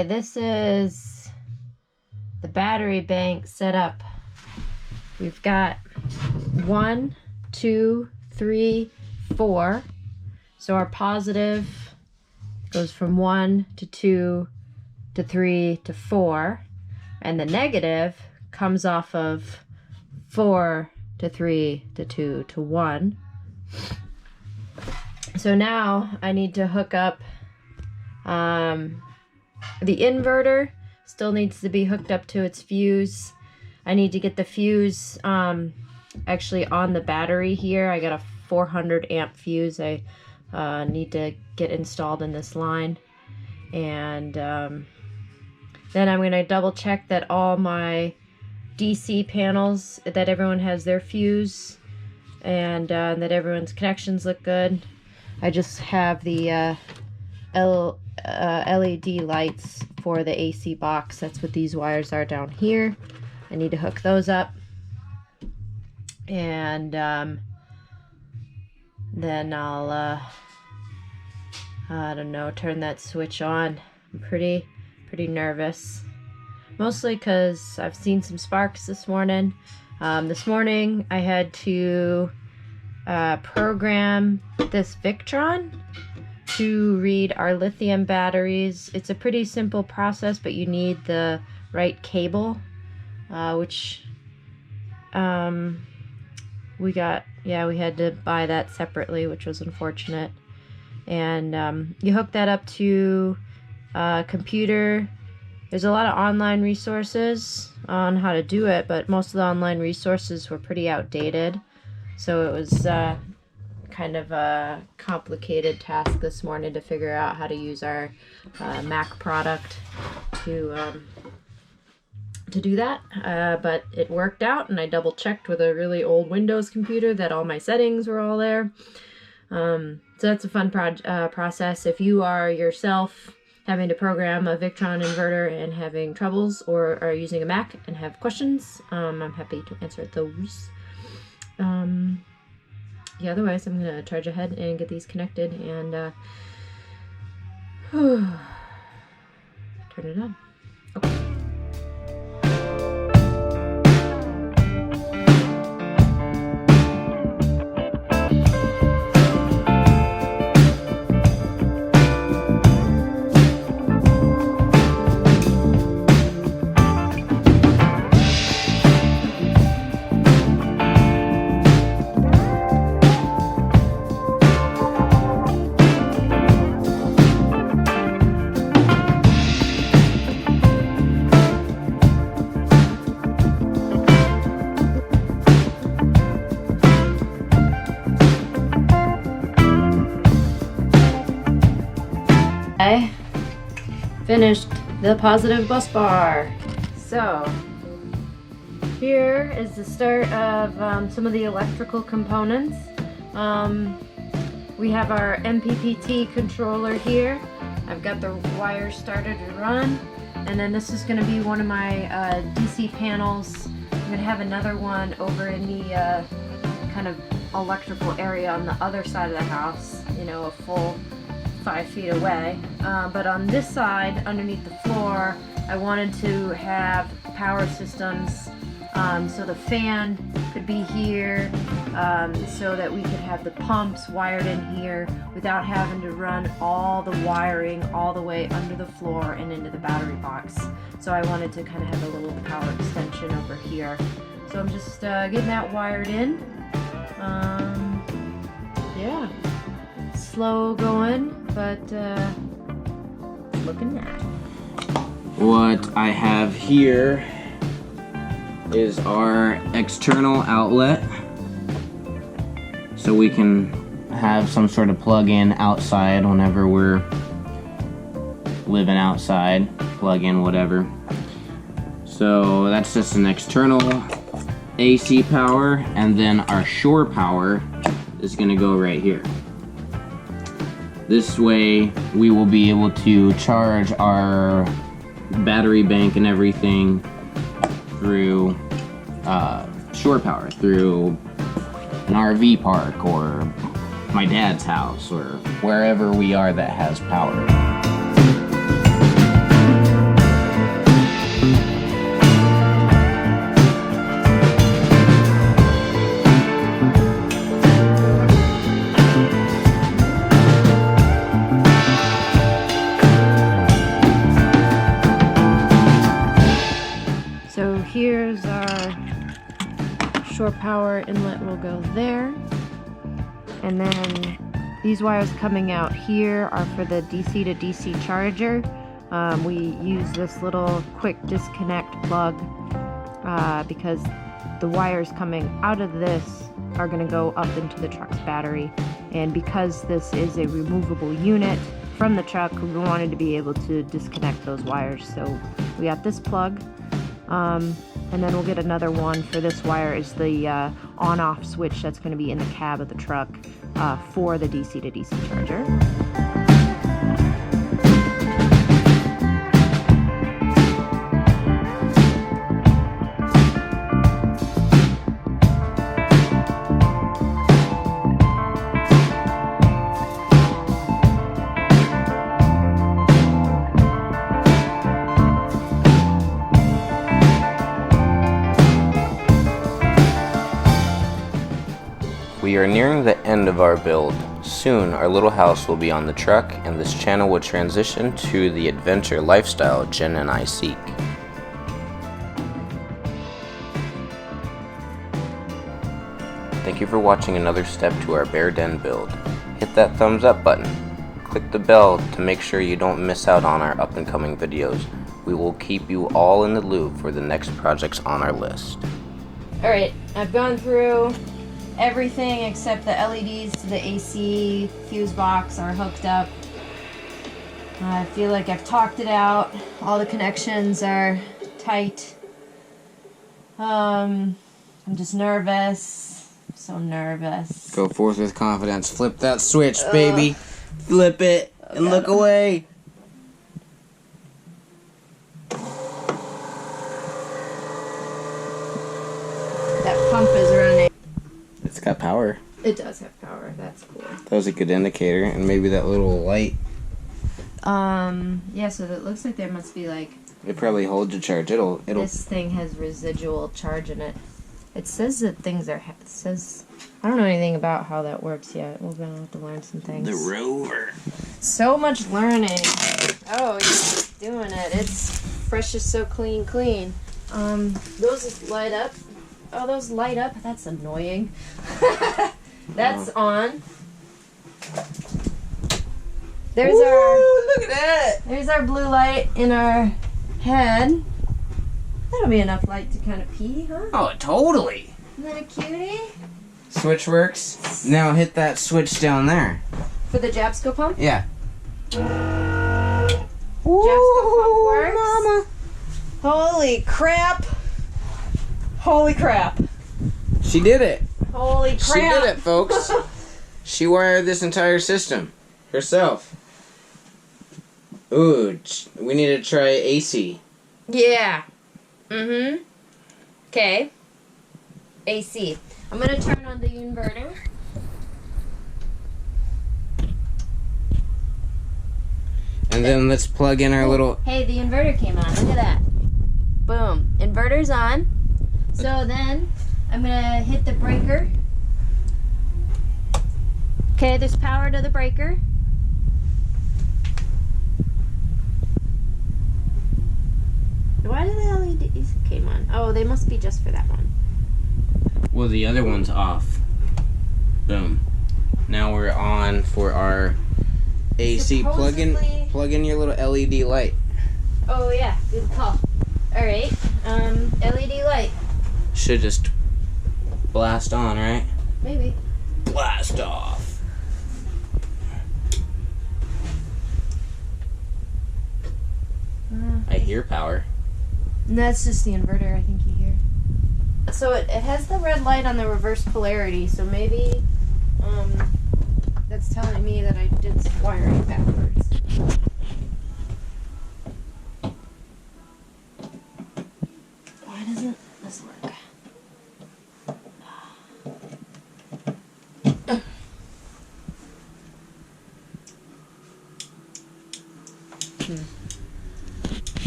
Okay, this is the battery bank set up. We've got 1, 2, 3, 4. So our positive goes from 1 to 2 to 3 to 4. And the negative comes off of 4 to 3 to 2 to 1. So now I need to hook up the inverter. Still needs to be hooked up to its fuse. I need to get the fuse actually on the battery here. I got a 400 amp fuse I need to get installed in this line. And then I'm going to double check that all my DC panels, that everyone has their fuse, and that everyone's connections look good. I just have the LED lights for the AC box. That's what these wires are down here. I need to hook those up. And then I'll, I don't know, turn that switch on. I'm pretty nervous. Mostly because I've seen some sparks this morning. This morning I had to program this Victron to read our lithium batteries. It's a pretty simple process, but you need the right cable, which we had to buy that separately, which was unfortunate. And you hook that up to a computer. There's a lot of online resources on how to do it, but most of the online resources were pretty outdated. So it was kind of a complicated task this morning to figure out how to use our Mac product to do that. But it worked out, and I double checked with a really old Windows computer that all my settings were all there. So that's a fun process. If you are yourself having to program a Victron inverter and having troubles, or are using a Mac and have questions, I'm happy to answer those. Yeah, otherwise I'm gonna charge ahead and get these connected and turn it on. Okay. I finished the positive bus bar. So here is the start of some of the electrical components. We have our MPPT controller here. I've got the wires started to run, and then this is going to be one of my DC panels. I'm going to have another one over in the kind of electrical area on the other side of the house, you know, a full 5 feet away. But on this side, underneath the floor, I wanted to have power systems, so the fan could be here, so that we could have the pumps wired in here without having to run all the wiring all the way under the floor and into the battery box. So I wanted to kind of have a little power extension over here. So I'm just getting that wired in. Yeah, slow going, but looking nice. What I have here is our external outlet, so we can have some sort of plug-in outside whenever we're living outside, plug in whatever. So that's just an external AC power, and then our shore power is going to go right here. This way we will be able to charge our battery bank and everything through shore power, through an RV park or my dad's house or wherever we are that has power. here's our shore power inlet will go there. And then these wires coming out here are for the DC to DC charger. We use this little quick disconnect plug because the wires coming out of this are going to go up into the truck's battery. And because this is a removable unit from the truck, we wanted to be able to disconnect those wires. So we got this plug. And then we'll get another one for this wire is the on-off switch that's going to be in the cab of the truck for the DC to DC charger. We are nearing the end of our build. Soon our little house will be on the truck and this channel will transition to the adventure lifestyle Jen and I seek. Thank you for watching another step to our Bear Den build. Hit that thumbs up button. Click the bell to make sure you don't miss out on our up and coming videos. We will keep you all in the loop for the next projects on our list. Alright, I've gone through everything except the LEDs to the AC fuse box are hooked up. I feel like I've talked it out. All the connections are tight. I'm just nervous. So nervous. Go forth with confidence. Flip that switch, baby. Flip it and look away. That pump is running. It's got power. It does have power. That's cool. That was a good indicator, and maybe that little light. Yeah, so it looks like there must be like... It probably holds a charge. It'll. This thing has residual charge in it. It says that things are... It says... I don't know anything about how that works yet. We're gonna have to learn some things. The rover. So much learning. Oh, he's doing it. It's fresh is so clean. Those light up. Oh, those light up. That's annoying. That's on. There's look at that. There's our blue light in our head. That'll be enough light to kind of pee, huh? Oh, totally. Isn't that a cutie? Switch works. Now hit that switch down there. For the Jabsco pump? Yeah. Jabsco pump works. Mama. Holy crap. Holy crap. She did it. Holy crap. She did it, folks. She wired this entire system herself. Ooh, we need to try AC. Yeah. Mm-hmm. Okay. AC. I'm going to turn on the inverter. And then let's plug in our little... Hey, the inverter came on. Look at that. Boom. Inverter's on. So then, I'm going to hit the breaker. Okay, there's power to the breaker. Why did the LEDs came on? Oh, they must be just for that one. Well, the other one's off. Boom. Now we're on for our AC. Plug in your little LED light. Oh yeah, good call. Alright, LED light. Should just blast on, right? Maybe. Blast off. I hear power. And that's just the inverter, I think you hear. So it has the red light on the reverse polarity, so maybe that's telling me that I did some wiring backwards. Why doesn't this work?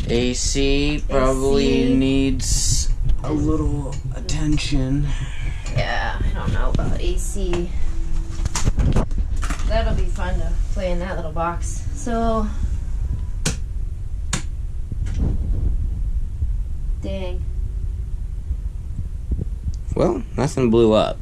AC probably needs a little attention. Yeah, I don't know about AC. That'll be fun to play in that little box. So, dang. Well, nothing blew up.